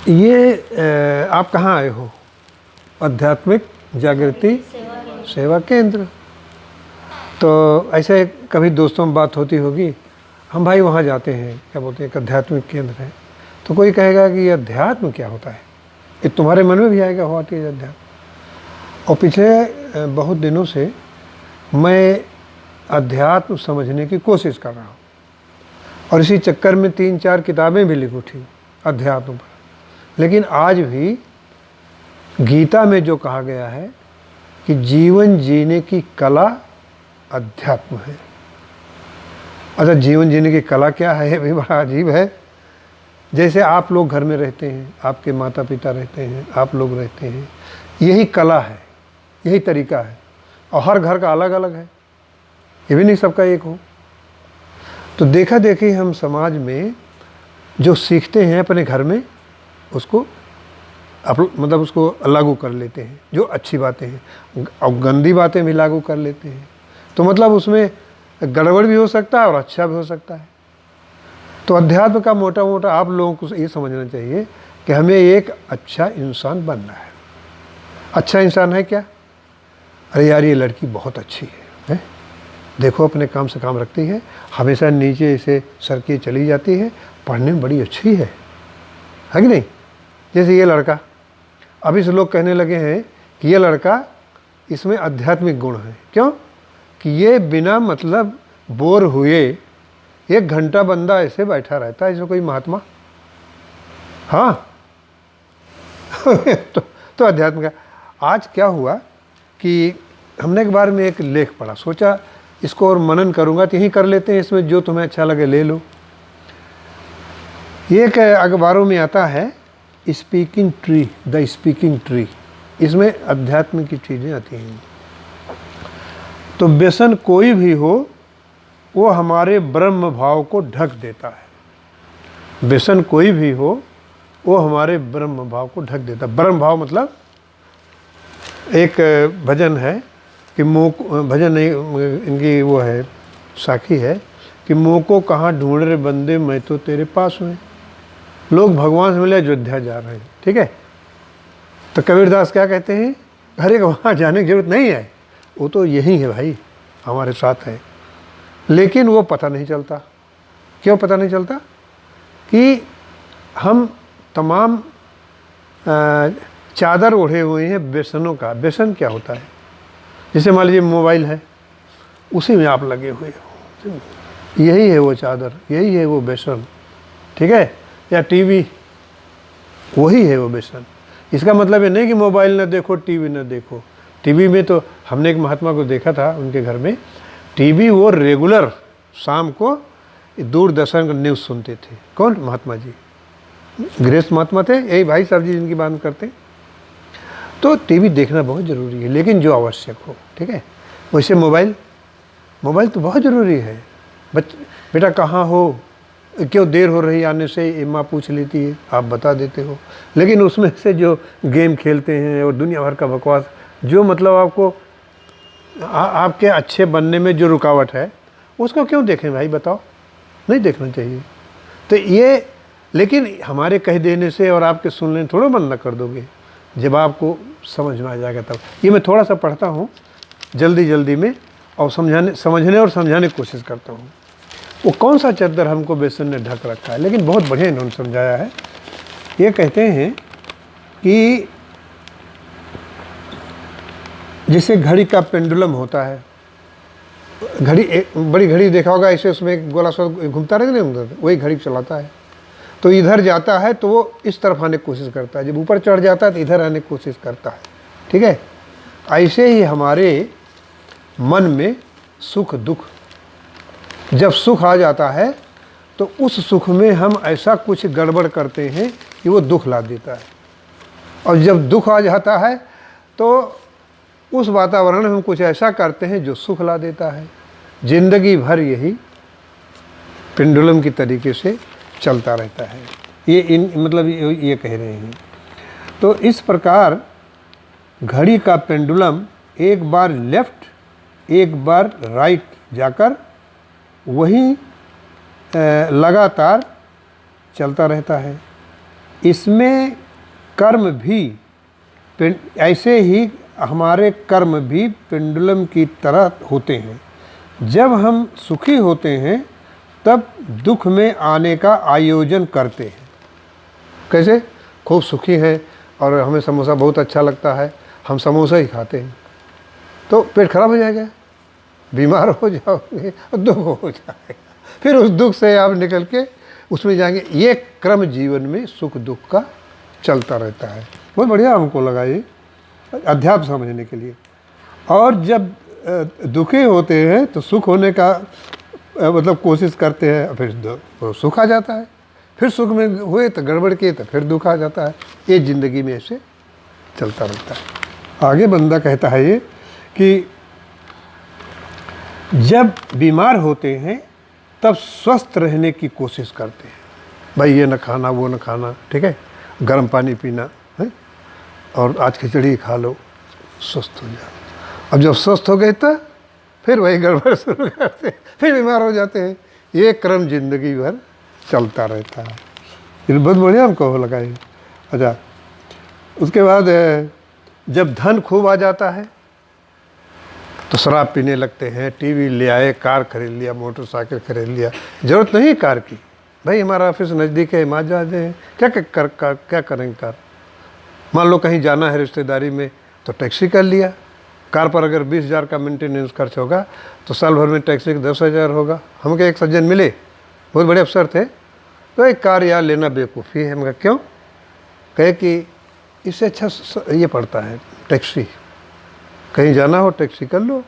ये आप कहाँ आए हो? आध्यात्मिक जागृति सेवा केंद्र। तो ऐसे कभी दोस्तों में बात होती होगी, हम भाई वहाँ जाते हैं, क्या बोलते हैं, एक आध्यात्मिक केंद्र है। तो कोई कहेगा कि ये अध्यात्म क्या होता है? ये तुम्हारे मन में भी आएगा, हुआ कि अध्यात्म। और पिछले बहुत दिनों से मैं अध्यात्म समझने की कोशिश कर रहा हूँ, और इसी चक्कर में 3-4 किताबें भी लिख उठी अध्यात्म पर। लेकिन आज भी गीता में जो कहा गया है कि जीवन जीने की कला अध्यात्म है। अच्छा, जीवन जीने की कला क्या है? ये भी बड़ा अजीब है। जैसे आप लोग घर में रहते हैं, आपके माता पिता रहते हैं, आप लोग रहते हैं, यही कला है, यही तरीका है। और हर घर का अलग अलग है, ये भी नहीं सबका एक हो। तो देखा देखी हम समाज में जो सीखते हैं अपने घर में, उसको मतलब उसको लागू कर लेते हैं, जो अच्छी बातें हैं, और गंदी बातें भी लागू कर लेते हैं। तो मतलब उसमें गड़बड़ भी हो सकता है और अच्छा भी हो सकता है। तो अध्यात्म का मोटा मोटा आप लोगों को ये समझना चाहिए कि हमें एक अच्छा इंसान बनना है। अच्छा इंसान है क्या? अरे यार, ये लड़की बहुत अच्छी है, देखो अपने काम से काम रखती है, हमेशा नीचे इसे सर के चली जाती है, पढ़ने में बड़ी अच्छी है कि नहीं? जैसे ये लड़का, अभी से लोग कहने लगे हैं कि ये लड़का, इसमें आध्यात्मिक गुण है। क्यों? कि ये बिना मतलब बोर हुए 1 घंटा बंदा ऐसे बैठा रहता है, जैसे कोई महात्मा। हाँ तो अध्यात्म का। आज क्या हुआ कि हमने एक बार में एक लेख पढ़ा, सोचा इसको और मनन करूँगा, तो यहीं कर लेते हैं, इसमें जो तुम्हें अच्छा लगे ले लो। ये एक अखबारों में आता है, speaking tree, the speaking tree. इसमें अध्यात्म की चीज़ें आती हैं। तो व्यसन कोई भी हो, वो हमारे ब्रह्म भाव को ढक देता है। व्यसन कोई भी हो, वो हमारे ब्रह्म भाव को ढक देता है। ब्रह्म भाव मतलब, एक भजन है कि भजन नहीं, इनकी वो है, साखी है कि मोह को कहाँ ढूंढ रहे बंदे, मैं तो तेरे पास हूँ। लोग भगवान से मिले अयोध्या जा रहे हैं, ठीक है। तो कबीरदास क्या कहते हैं? अरे वहाँ जाने की जरूरत नहीं है, वो तो यही है भाई, हमारे साथ है। लेकिन वो पता नहीं चलता। क्यों पता नहीं चलता? कि हम तमाम चादर ओढ़े हुए हैं व्यसनों का। व्यसन क्या होता है? जैसे मान लीजिए मोबाइल है, उसी में आप लगे हुए हो, यही है वो चादर, यही है वो व्यसन, ठीक है। या टीवी, वही है वो व्यसन। इसका मतलब ये नहीं कि मोबाइल ना देखो, टीवी ना देखो। टीवी में तो हमने एक महात्मा को देखा था, उनके घर में टीवी वो रेगुलर शाम को दूरदर्शन का न्यूज़ सुनते थे। कौन? महात्मा जी, गृहस्थ महात्मा थे, यही भाई साहब जी जिनकी बात करते। तो टीवी देखना बहुत ज़रूरी है, लेकिन जो आवश्यक हो, ठीक है। वैसे मोबाइल तो बहुत ज़रूरी है। बेटा कहाँ हो, क्यों देर हो रही आने से, ये माँ पूछ लेती है, आप बता देते हो। लेकिन उसमें से जो गेम खेलते हैं और दुनिया भर का बकवास, जो मतलब आपको आपके अच्छे बनने में जो रुकावट है, उसको क्यों देखें भाई, बताओ? नहीं देखना चाहिए। तो ये, लेकिन हमारे कह देने से और आपके सुनने थोड़ा बंद न कर दोगे, जब आपको समझ में आ जाएगा तब। ये मैं थोड़ा सा पढ़ता हूँ जल्दी में, और समझने और समझाने की कोशिश करता हूँ। वो कौन सा चद्दर हमको व्यसन ने ढक रखा है, लेकिन बहुत बढ़िया इन्होंने समझाया है। ये कहते हैं कि जैसे घड़ी का पेंडुलम होता है, घड़ी, एक बड़ी घड़ी देखा होगा, ऐसे उसमें एक गोला सा घूमता रहता है, वही घड़ी चलाता है। तो इधर जाता है तो वो इस तरफ आने की कोशिश करता है, जब ऊपर चढ़ जाता है तो इधर आने की कोशिश करता है, ठीक है। ऐसे ही हमारे मन में सुख दुख, जब सुख आ जाता है तो उस सुख में हम ऐसा कुछ गड़बड़ करते हैं कि वो दुख ला देता है, और जब दुख आ जाता है तो उस वातावरण में हम कुछ ऐसा करते हैं जो सुख ला देता है। जिंदगी भर यही पेंडुलम की तरीके से चलता रहता है। ये मतलब ये कह रहे हैं। तो इस प्रकार घड़ी का पेंडुलम एक बार लेफ्ट एक बार राइट जाकर वही लगातार चलता रहता है। इसमें कर्म भी ऐसे ही हमारे कर्म भी पेंडुलम की तरह होते हैं। जब हम सुखी होते हैं तब दुख में आने का आयोजन करते हैं। कैसे? खूब सुखी हैं और हमें समोसा बहुत अच्छा लगता है, हम समोसा ही खाते हैं, तो पेट खराब हो जाएगा, बीमार हो जाओगे, दुख हो जाएगा, फिर उस दुख से आप निकल के उसमें जाएंगे। ये क्रम जीवन में सुख दुख का चलता रहता है। बहुत बढ़िया हमको लगा ये अध्यात्म समझने के लिए। और जब दुखी होते हैं तो सुख होने का मतलब कोशिश करते हैं, फिर सुख आ जाता है, फिर सुख में हुए तो गड़बड़ किए तो फिर दुख आ जाता है। ये ज़िंदगी में ऐसे चलता रहता है। आगे बंदा कहता है ये कि जब बीमार होते हैं तब स्वस्थ रहने की कोशिश करते हैं। भाई ये न खाना वो न खाना, ठीक है, गर्म पानी पीना है, और आज खिचड़ी खा लो, स्वस्थ हो जाओ। अब जब स्वस्थ हो गए तो फिर वही गड़बड़ शुरू करते हैं, फिर बीमार हो जाते हैं। ये क्रम जिंदगी भर चलता रहता है। ये बहुत बढ़िया हमको लगा ये। अच्छा, उसके बाद जब धन खूब आ जाता है तो शराब पीने लगते हैं, टीवी ले आए, कार खरीद लिया, मोटरसाइकिल खरीद लिया। ज़रूरत नहीं कार की, भाई हमारा ऑफिस नज़दीक है, वहाँ जा दें, क्या करेंगे कार। मान लो कहीं जाना है रिश्तेदारी में तो टैक्सी कर लिया। कार पर अगर 20,000 का मेंटेनेंस खर्च होगा तो साल भर में टैक्सी का 10,000 होगा। हम के एक सज्जन मिले, बहुत बड़े अफसर थे, तो एक कार यार लेना बेवकूफ़ी है। हम कहा क्यों? कहे कि इससे अच्छा ये पड़ता है टैक्सी, कहीं जाना हो टैक्सी कर लो,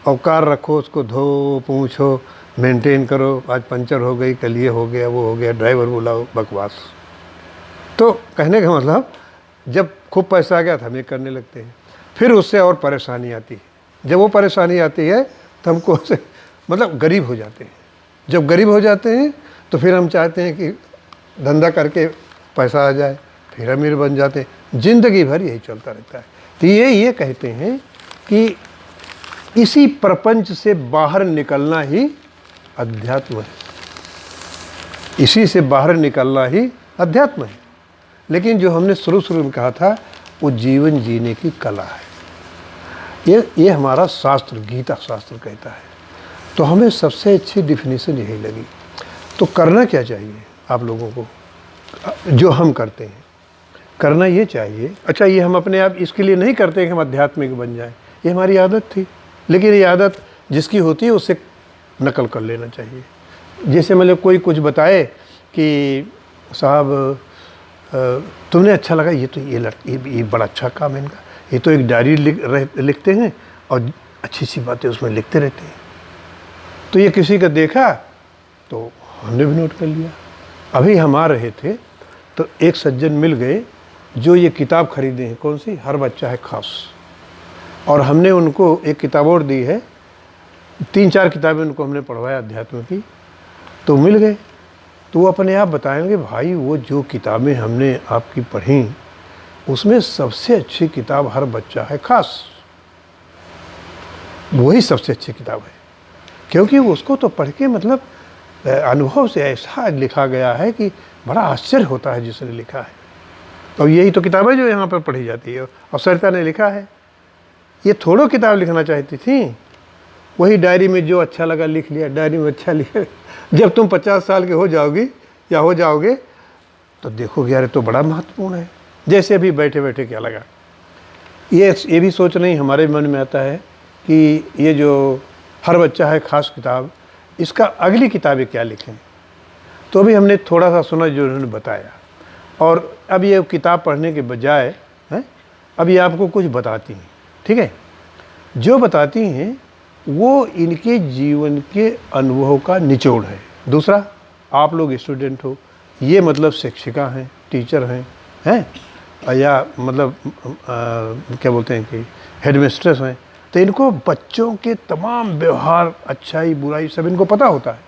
और कार रखो, उसको धो पूछो, मेंटेन करो, आज पंचर हो गई, कल ये हो गया वो हो गया, ड्राइवर बुलाओ, बकवास। तो कहने का मतलब जब खूब पैसा आ गया तो हम ये करने लगते हैं, फिर उससे और परेशानी आती है। जब वो परेशानी आती है तो हमको उससे मतलब गरीब हो जाते हैं। जब गरीब हो जाते हैं तो फिर हम चाहते हैं कि धंधा करके पैसा आ जाए, फिर अमीर बन जाते हैं। ज़िंदगी भर यही चलता रहता है। तो ये कहते हैं कि इसी प्रपंच से बाहर निकलना ही अध्यात्म है। इसी से बाहर निकलना ही अध्यात्म है। लेकिन जो हमने शुरू में कहा था वो जीवन जीने की कला है। ये हमारा शास्त्र, गीता शास्त्र कहता है। तो हमें सबसे अच्छी डिफिनीशन यही लगी। तो करना क्या चाहिए आप लोगों को? जो हम करते हैं करना ये चाहिए। अच्छा, ये हम अपने आप इसके लिए नहीं करते कि हम आध्यात्मिक बन जाएं, ये हमारी आदत थी। लेकिन ये आदत जिसकी होती है उससे नकल कर लेना चाहिए। जैसे मतलब कोई कुछ बताए कि साहब तुमने अच्छा लगा, ये बड़ा अच्छा काम है इनका, ये तो एक डायरी लिखते हैं और अच्छी सी बातें उसमें लिखते रहते हैं। तो ये किसी का देखा तो हमने भी नोट कर लिया। अभी हम आ रहे थे तो एक सज्जन मिल गए जो ये किताब खरीदे हैं, कौन सी, हर बच्चा है खास, और हमने उनको एक किताब और दी है। 3-4 किताबें उनको हमने पढ़वाया अध्यात्म की। तो मिल गए तो वो अपने आप बताएंगे, भाई वो जो किताबें हमने आपकी पढ़ी उसमें सबसे अच्छी किताब हर बच्चा है खास, वही सबसे अच्छी किताब है। क्योंकि उसको तो पढ़ के मतलब अनुभव से ऐसा लिखा गया है कि बड़ा आश्चर्य होता है जिसने लिखा है। और यही तो किताब है जो यहाँ पर पढ़ी जाती है, और सरिता ने लिखा है। ये थोड़ो किताब लिखना चाहती थी, वही डायरी में जो अच्छा लगा लिख लिया, डायरी में अच्छा लिखा। जब तुम 50 साल के हो जाओगी या हो जाओगे तो देखोगे यार तो बड़ा महत्वपूर्ण है। जैसे अभी बैठे बैठे क्या लगा, ये भी सोचना ही हमारे मन में आता है कि ये जो हर बच्चा है खास किताब, इसका अगली किताबें क्या लिखें। तो अभी हमने थोड़ा सा सुना जो उन्होंने बताया, और अब ये किताब पढ़ने के बजाय हैं अब ये आपको कुछ बताती हैं। ठीक है, जो बताती हैं वो इनके जीवन के अनुभव का निचोड़ है। दूसरा, आप लोग स्टूडेंट हो, ये मतलब शिक्षिका हैं, टीचर हैं या मतलब क्या बोलते हैं कि हेडमिस्ट्रेस हैं, तो इनको बच्चों के तमाम व्यवहार, अच्छाई बुराई सब इनको पता होता है।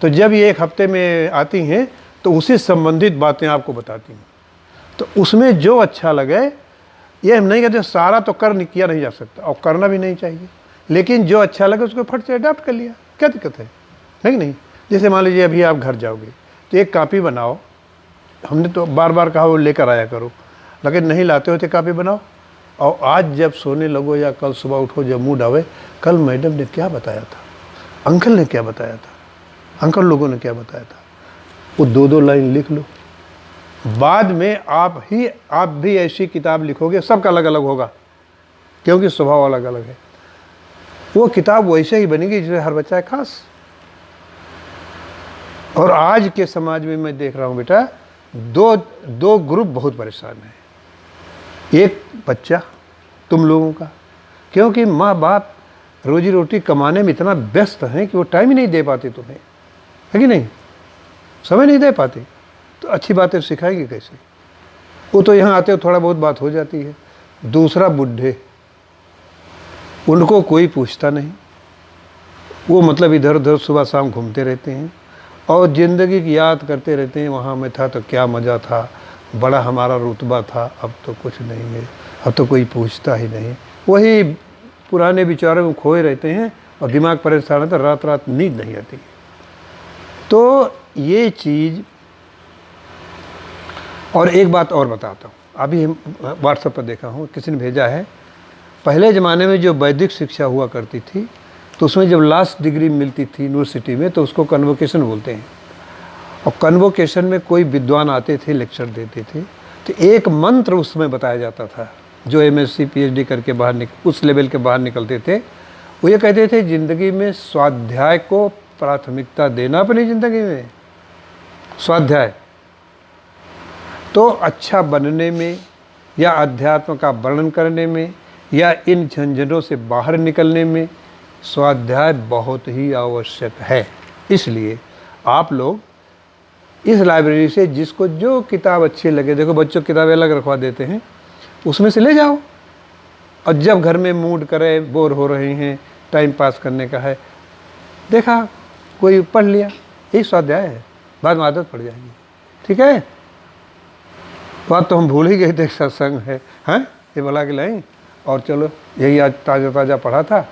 तो जब ये एक हफ्ते में आती हैं तो उससे संबंधित बातें आपको बताती हैं। तो उसमें जो अच्छा लगे, ये हम नहीं कहते सारा तो किया नहीं जा सकता और करना भी नहीं चाहिए, लेकिन जो अच्छा लगे उसको फट से अडॉप्ट कर लिया, क्या दिक्कत है कि नहीं। जैसे मान लीजिए अभी आप घर जाओगे तो एक कॉपी बनाओ हमने तो बार बार कहा वो लेकर आया करो, लेकिन नहीं लाते होते कापी बनाओ। और आज जब सोने लगो या कल सुबह उठो जब मूड आवे, कल मैडम ने क्या बताया था, अंकल ने क्या बताया था, अंकल लोगों ने क्या बताया था, वो 2-2 लाइन लिख लो। बाद में आप भी ऐसी किताब लिखोगे, सबका अलग अलग होगा क्योंकि स्वभाव अलग अलग है। वो किताब वैसे ही बनेगी जिसमें हर बच्चा है खास। और आज के समाज में मैं देख रहा हूँ बेटा, दो ग्रुप बहुत परेशान है। एक बच्चा तुम लोगों का, क्योंकि माँ बाप रोजी रोटी कमाने में इतना व्यस्त हैं कि वो टाइम ही नहीं दे पाते तुम्हें, है कि नहीं, समय नहीं दे पाते, तो अच्छी बातें सिखाएंगे कैसे। वो तो यहाँ आते हो थोड़ा बहुत बात हो जाती है। दूसरा बुढ़े, उनको कोई पूछता नहीं, वो मतलब इधर उधर सुबह शाम घूमते रहते हैं और ज़िंदगी की याद करते रहते हैं, वहाँ मैं था तो क्या मज़ा था, बड़ा हमारा रुतबा था, अब तो कुछ नहीं है, अब तो कोई पूछता ही नहीं। वही पुराने विचारों में खोए रहते हैं और दिमाग परेशान रहता, रात रात नींद नहीं आती। तो ये चीज़। और एक बात और बताता हूँ, अभी व्हाट्सएप पर देखा हूँ, किसी ने भेजा है, पहले ज़माने में जो वैदिक शिक्षा हुआ करती थी तो उसमें जब लास्ट डिग्री मिलती थी यूनिवर्सिटी में तो उसको कन्वोकेशन बोलते हैं। और कन्वोकेशन में कोई विद्वान आते थे, लेक्चर देते थे, तो एक मंत्र उसमें बताया जाता था। जो MSc PhD करके उस लेवल के बाहर निकलते थे, वो ये कहते थे ज़िंदगी में स्वाध्याय को प्राथमिकता देना, अपनी ज़िंदगी में स्वाध्याय। तो अच्छा बनने में या अध्यात्म का वर्णन करने में या इन झंझटों से बाहर निकलने में स्वाध्याय बहुत ही आवश्यक है। इसलिए आप लोग इस लाइब्रेरी से जिसको जो किताब अच्छी लगे, देखो बच्चों की किताबें अलग रखवा देते हैं, उसमें से ले जाओ। और जब घर में मूड करे, बोर हो रहे हैं, टाइम पास करने का है, देखा कोई पढ़ लिया, यही स्वाध्याय है, बाद में आदत पड़ जाएगी। ठीक है, बात तो हम भूल ही गए थे, सत्संग है, हैं ये बोला कि नहीं। और चलो, यही आज ताज़ा ताज़ा पढ़ा था,